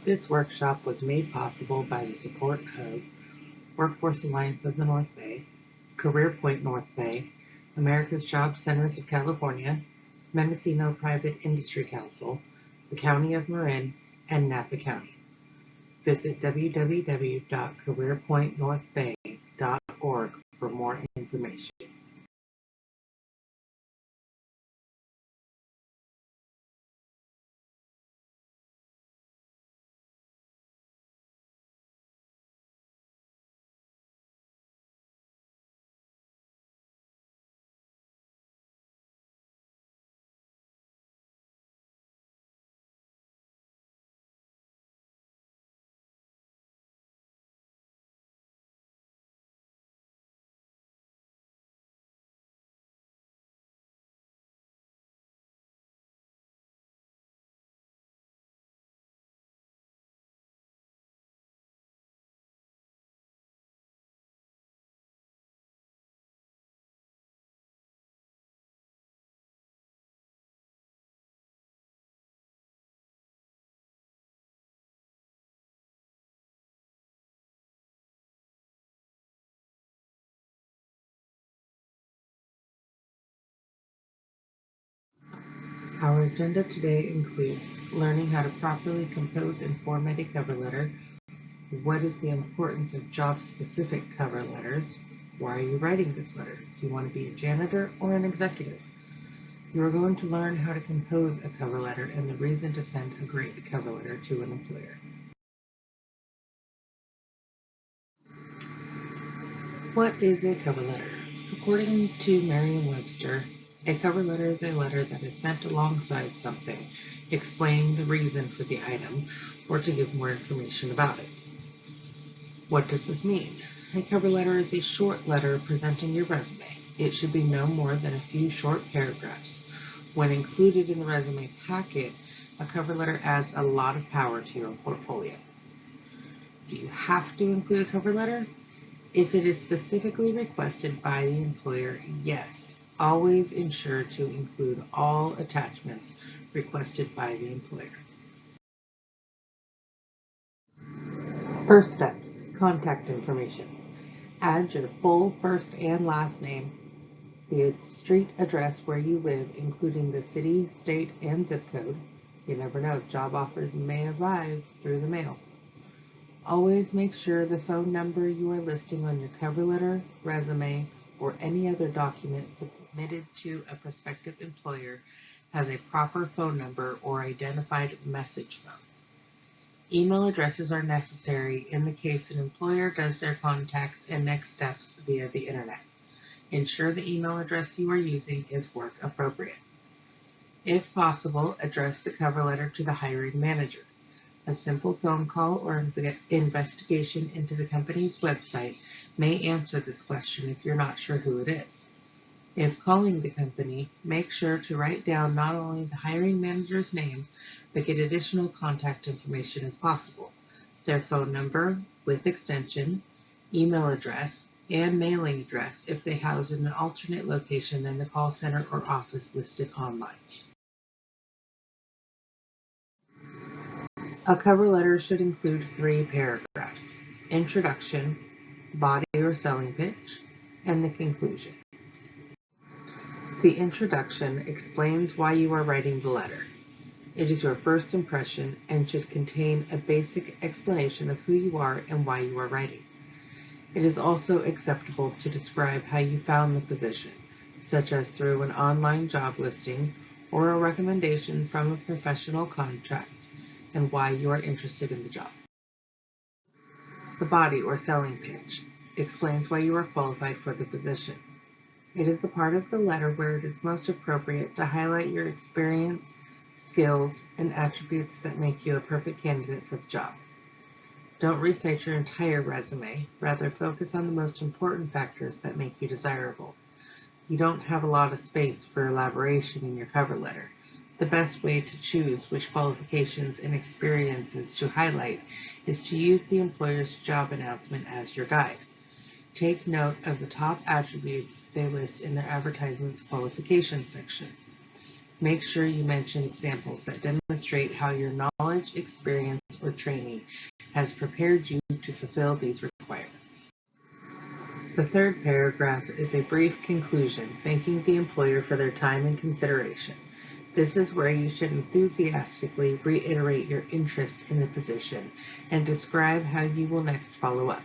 This workshop was made possible by the support of Workforce Alliance of the North Bay, CareerPoint North Bay, America's Job Centers of California, Mendocino Private Industry Council, the County of Marin, and Napa County. Visit www.careerpointnorthbay.org for more information. Our agenda today includes learning how to properly compose and format a cover letter, what is the importance of job-specific cover letters, why are you writing this letter, do you want to be a janitor or an executive? You are going to learn how to compose a cover letter and the reason to send a great cover letter to an employer. What is a cover letter? According to Merriam-Webster, a cover letter is a letter that is sent alongside something, explaining the reason for the item, or to give more information about it. What does this mean? A cover letter is a short letter presenting your resume. It should be no more than a few short paragraphs. When included in the resume packet, a cover letter adds a lot of power to your portfolio. Do you have to include a cover letter? If it is specifically requested by the employer, yes. Always ensure to include all attachments requested by the employer. First steps, contact information. Add your full first and last name, the street address where you live, including the city, state, and zip code. You never know, job offers may arrive through the mail. Always make sure the phone number you are listing on your cover letter, resume, or any other document submitted to a prospective employer has a proper phone number or identified message phone. Email addresses are necessary in the case an employer does their contacts and next steps via the internet. Ensure the email address you are using is work appropriate. If possible, address the cover letter to the hiring manager. A simple phone call or investigation into the company's website may answer this question if you're not sure who it is. If calling the company, make sure to write down not only the hiring manager's name, but get additional contact information as possible, their phone number with extension, email address, and mailing address if they house in an alternate location than the call center or office listed online. A cover letter should include 3 paragraphs: introduction, body or selling pitch, and the conclusion. The introduction explains why you are writing the letter. It is your first impression and should contain a basic explanation of who you are and why you are writing. It is also acceptable to describe how you found the position, such as through an online job listing or a recommendation from a professional contact, and why you are interested in the job. The body or selling pitch explains why you are qualified for the position. It is the part of the letter where it is most appropriate to highlight your experience, skills, and attributes that make you a perfect candidate for the job. Don't recite your entire resume, rather focus on the most important factors that make you desirable. You don't have a lot of space for elaboration in your cover letter. The best way to choose which qualifications and experiences to highlight is to use the employer's job announcement as your guide. Take note of the top attributes they list in their advertisement's qualifications section. Make sure you mention examples that demonstrate how your knowledge, experience, or training has prepared you to fulfill these requirements. The third paragraph is a brief conclusion, thanking the employer for their time and consideration. This is where you should enthusiastically reiterate your interest in the position and describe how you will next follow up.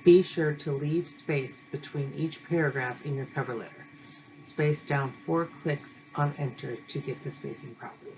Be sure to leave space between each paragraph in your cover letter. Space down 4 clicks on Enter to get the spacing properly.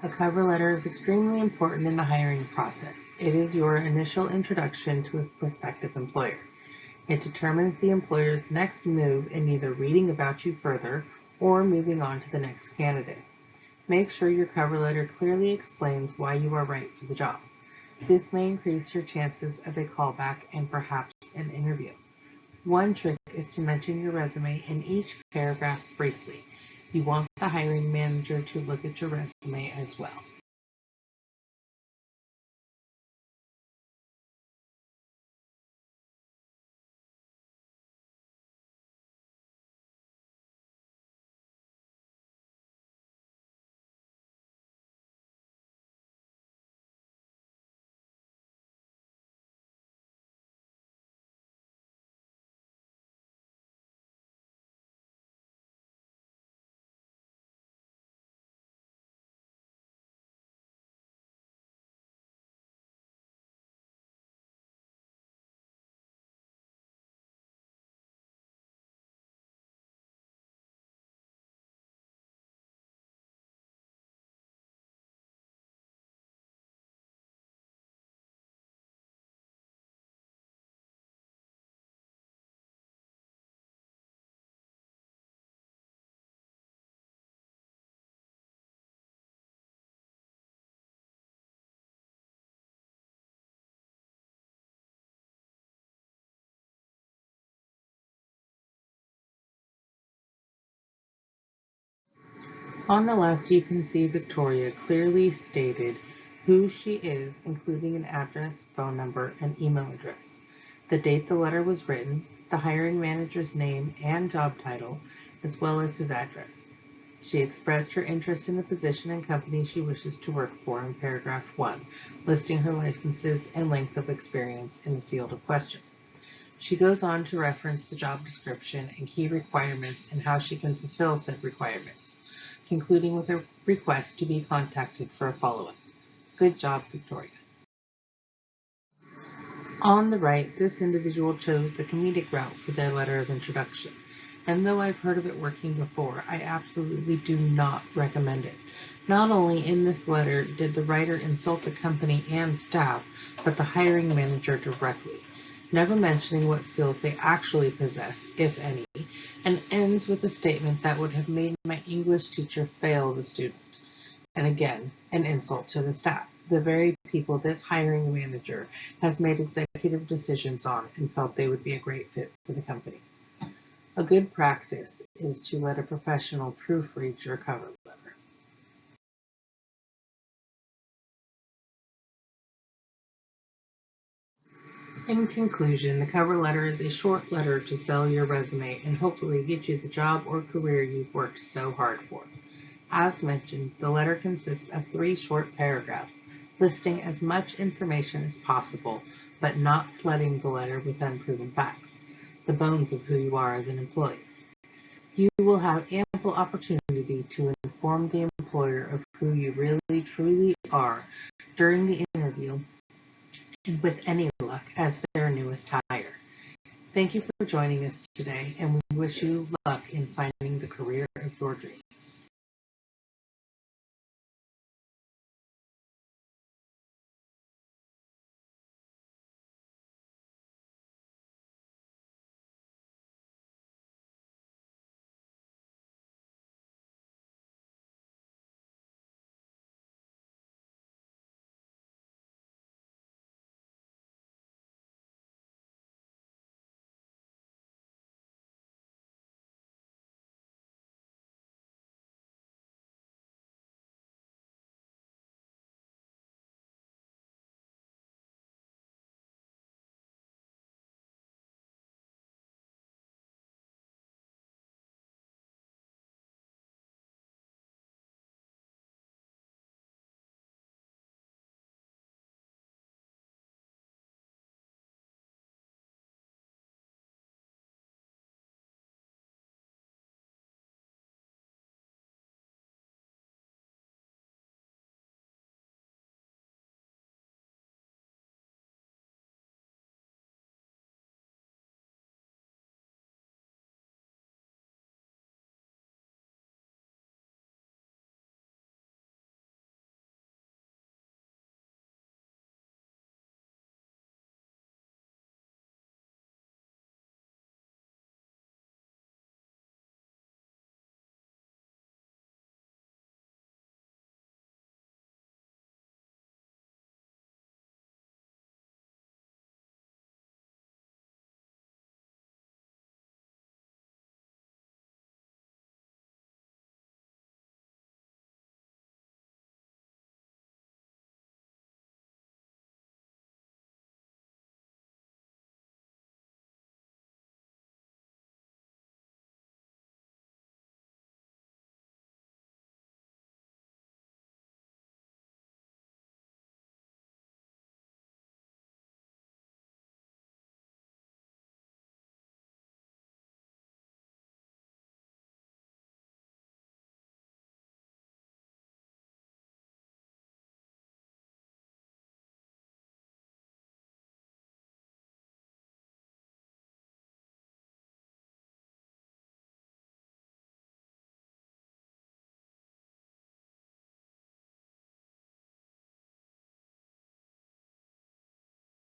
A cover letter is extremely important in the hiring process. It is your initial introduction to a prospective employer. It determines the employer's next move in either reading about you further or moving on to the next candidate. Make sure your cover letter clearly explains why you are right for the job. This may increase your chances of a callback and perhaps an interview. One trick is to mention your resume in each paragraph briefly. You want the hiring manager to look at your resume as well. On the left, you can see Victoria clearly stated who she is, including an address, phone number, and email address, the date the letter was written, the hiring manager's name and job title, as well as his address. She expressed her interest in the position and company she wishes to work for in paragraph 1, listing her licenses and length of experience in the field of question. She goes on to reference the job description and key requirements and how she can fulfill said requirements, concluding with a request to be contacted for a follow-up. Good job, Victoria. On the right, this individual chose the comedic route for their letter of introduction. And though I've heard of it working before, I absolutely do not recommend it. Not only in this letter did the writer insult the company and staff, but the hiring manager directly, never mentioning what skills they actually possess, if any, and ends with a statement that would have made my English teacher fail the student. And again, an insult to the staff, the very people this hiring manager has made executive decisions on and felt they would be a great fit for the company. A good practice is to let a professional proofread your cover letter. In conclusion, the cover letter is a short letter to sell your resume and hopefully get you the job or career you've worked so hard for. As mentioned, the letter consists of 3 short paragraphs, listing as much information as possible, but not flooding the letter with unproven facts, the bones of who you are as an employee. You will have ample opportunity to inform the employer of who you really truly are during the interview and with any luck as their newest hire. Thank you for joining us today, and we wish you luck in finding